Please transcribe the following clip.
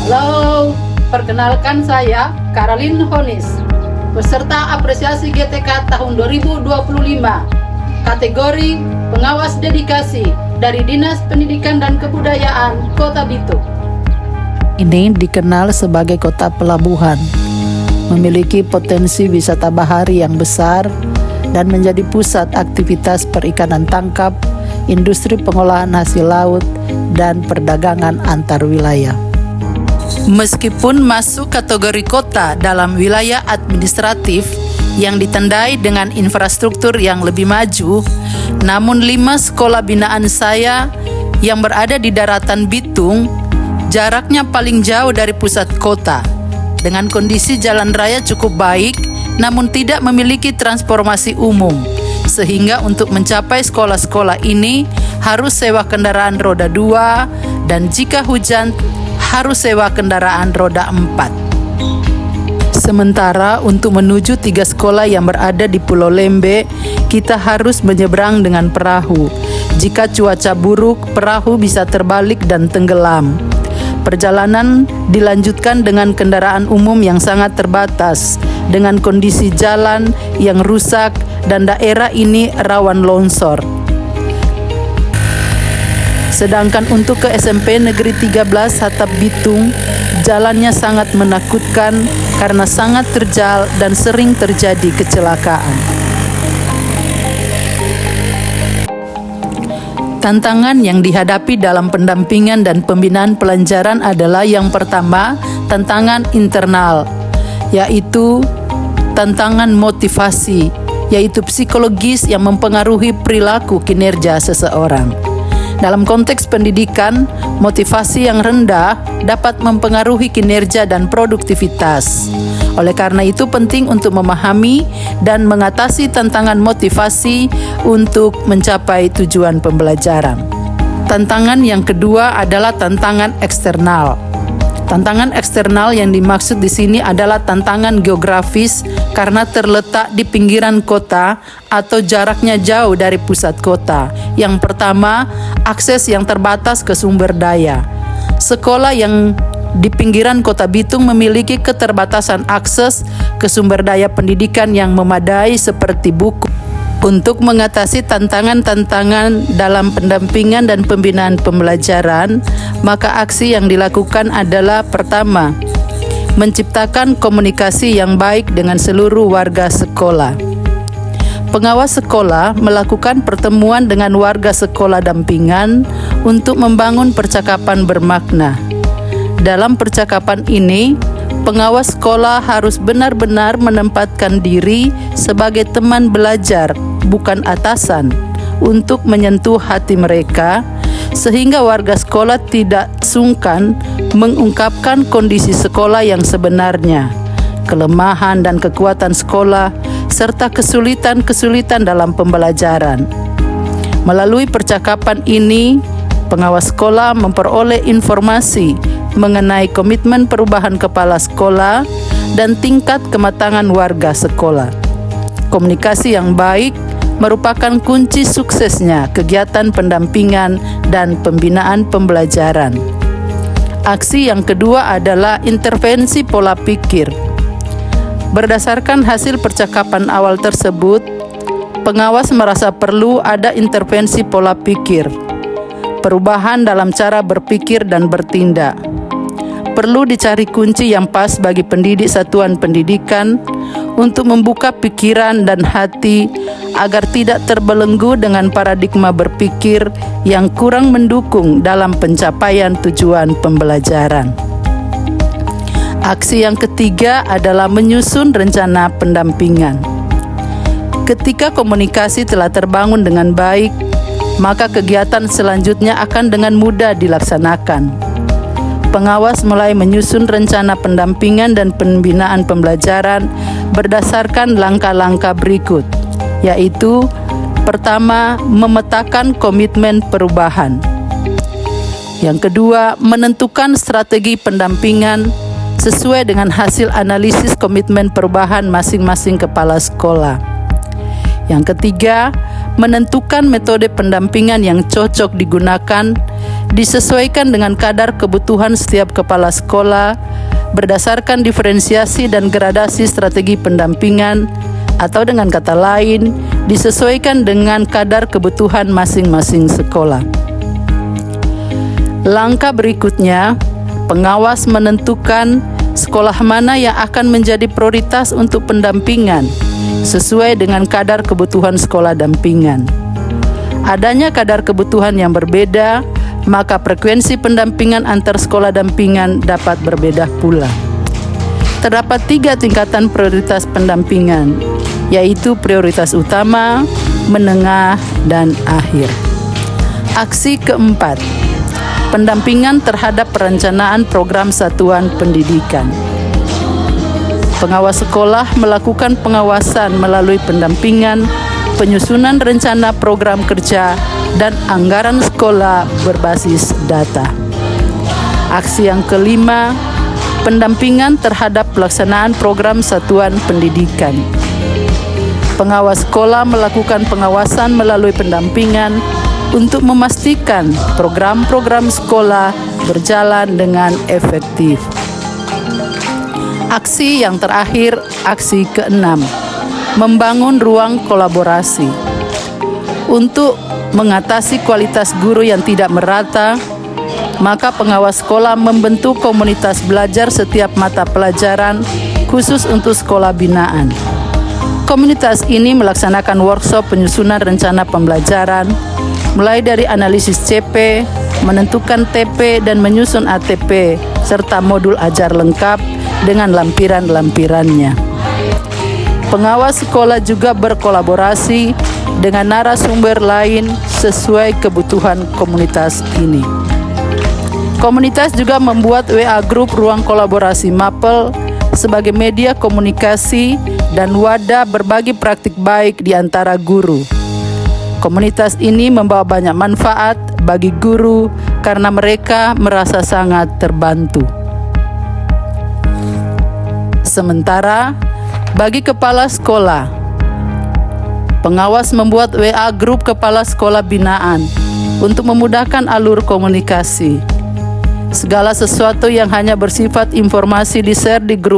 Halo, perkenalkan saya Karolin Honis, peserta apresiasi GTK tahun 2025, kategori pengawas dedikasi dari Dinas Pendidikan dan Kebudayaan Kota Bitung. Ini dikenal sebagai kota pelabuhan, memiliki potensi wisata bahari yang besar dan menjadi pusat aktivitas perikanan tangkap, industri pengolahan hasil laut, dan perdagangan antar wilayah. Meskipun masuk kategori kota dalam wilayah administratif yang ditandai dengan infrastruktur yang lebih maju, namun 5 sekolah binaan saya yang berada di daratan Bitung jaraknya paling jauh dari pusat kota, dengan kondisi jalan raya cukup baik namun tidak memiliki transportasi umum, sehingga untuk mencapai sekolah-sekolah ini harus sewa kendaraan roda 2 dan jika hujan harus sewa kendaraan roda 4. Sementara untuk menuju 3 sekolah yang berada di Pulau Lembe, kita harus menyeberang dengan perahu. Jika cuaca buruk, perahu bisa terbalik dan tenggelam. Perjalanan dilanjutkan dengan kendaraan umum yang sangat terbatas, dengan kondisi jalan yang rusak dan daerah ini rawan longsor. Sedangkan untuk ke SMP Negeri 13 Hatap Bitung, jalannya sangat menakutkan karena sangat terjal dan sering terjadi kecelakaan. Tantangan yang dihadapi dalam pendampingan dan pembinaan pelajaran adalah yang pertama, tantangan internal, yaitu tantangan motivasi, yaitu psikologis yang mempengaruhi perilaku kinerja seseorang. Dalam konteks pendidikan, motivasi yang rendah dapat mempengaruhi kinerja dan produktivitas. Oleh karena itu penting untuk memahami dan mengatasi tantangan motivasi untuk mencapai tujuan pembelajaran. Tantangan yang kedua adalah tantangan eksternal. Tantangan eksternal yang dimaksud di sini adalah tantangan geografis karena terletak di pinggiran kota atau jaraknya jauh dari pusat kota. Yang pertama, akses yang terbatas ke sumber daya. Sekolah yang di pinggiran kota Bitung memiliki keterbatasan akses ke sumber daya pendidikan yang memadai seperti buku. Untuk mengatasi tantangan-tantangan dalam pendampingan dan pembinaan pembelajaran, maka aksi yang dilakukan adalah pertama, menciptakan komunikasi yang baik dengan seluruh warga sekolah. Pengawas sekolah melakukan pertemuan dengan warga sekolah dampingan untuk membangun percakapan bermakna. Dalam percakapan ini, pengawas sekolah harus benar-benar menempatkan diri sebagai teman belajar, bukan atasan, untuk menyentuh hati mereka, sehingga warga sekolah tidak sungkan mengungkapkan kondisi sekolah yang sebenarnya, kelemahan dan kekuatan sekolah, serta kesulitan-kesulitan dalam pembelajaran. Melalui percakapan ini, pengawas sekolah memperoleh informasi mengenai komitmen perubahan kepala sekolah dan tingkat kematangan warga sekolah. Komunikasi yang baik merupakan kunci suksesnya kegiatan pendampingan dan pembinaan pembelajaran. Aksi yang kedua adalah intervensi pola pikir. Berdasarkan hasil percakapan awal tersebut, pengawas merasa perlu ada intervensi pola pikir, perubahan dalam cara berpikir dan bertindak. Perlu dicari kunci yang pas bagi pendidik satuan pendidikan untuk membuka pikiran dan hati agar tidak terbelenggu dengan paradigma berpikir yang kurang mendukung dalam pencapaian tujuan pembelajaran. Aksi yang ketiga adalah menyusun rencana pendampingan. Ketika komunikasi telah terbangun dengan baik, maka kegiatan selanjutnya akan dengan mudah dilaksanakan. Pengawas mulai menyusun rencana pendampingan dan pembinaan pembelajaran berdasarkan langkah-langkah berikut, yaitu pertama, memetakan komitmen perubahan. Yang kedua, menentukan strategi pendampingan sesuai dengan hasil analisis komitmen perubahan masing-masing kepala sekolah. Yang ketiga, menentukan metode pendampingan yang cocok digunakan disesuaikan dengan kadar kebutuhan setiap kepala sekolah berdasarkan diferensiasi dan gradasi strategi pendampingan, atau dengan kata lain, disesuaikan dengan kadar kebutuhan masing-masing sekolah. Langkah berikutnya, pengawas menentukan sekolah mana yang akan menjadi prioritas untuk pendampingan sesuai dengan kadar kebutuhan sekolah dampingan. Adanya kadar kebutuhan yang berbeda, maka frekuensi pendampingan antar sekolah dampingan dapat berbeda pula. Terdapat 3 tingkatan prioritas pendampingan, yaitu prioritas utama, menengah, dan akhir. Aksi keempat, pendampingan terhadap perencanaan program satuan pendidikan. Pengawas sekolah melakukan pengawasan melalui pendampingan, penyusunan rencana program kerja, dan anggaran sekolah berbasis data. Aksi yang kelima, pendampingan terhadap pelaksanaan program satuan pendidikan. Pengawas sekolah melakukan pengawasan melalui pendampingan untuk memastikan program-program sekolah berjalan dengan efektif. Aksi yang terakhir, aksi keenam, membangun ruang kolaborasi. Untuk mengatasi kualitas guru yang tidak merata, maka pengawas sekolah membentuk komunitas belajar setiap mata pelajaran khusus untuk sekolah binaan. Komunitas ini melaksanakan workshop penyusunan rencana pembelajaran, mulai dari analisis CP, menentukan TP, dan menyusun ATP, serta modul ajar lengkap dengan lampiran-lampirannya. Pengawas sekolah juga berkolaborasi dengan narasumber lain sesuai kebutuhan komunitas ini. Komunitas juga membuat WA Group Ruang Kolaborasi Mapel sebagai media komunikasi dan wadah berbagi praktik baik di antara guru. Komunitas ini membawa banyak manfaat bagi guru karena mereka merasa sangat terbantu. Sementara bagi kepala sekolah, pengawas membuat WA Group kepala sekolah binaan untuk memudahkan alur komunikasi. Segala sesuatu yang hanya bersifat informasi di-share di grup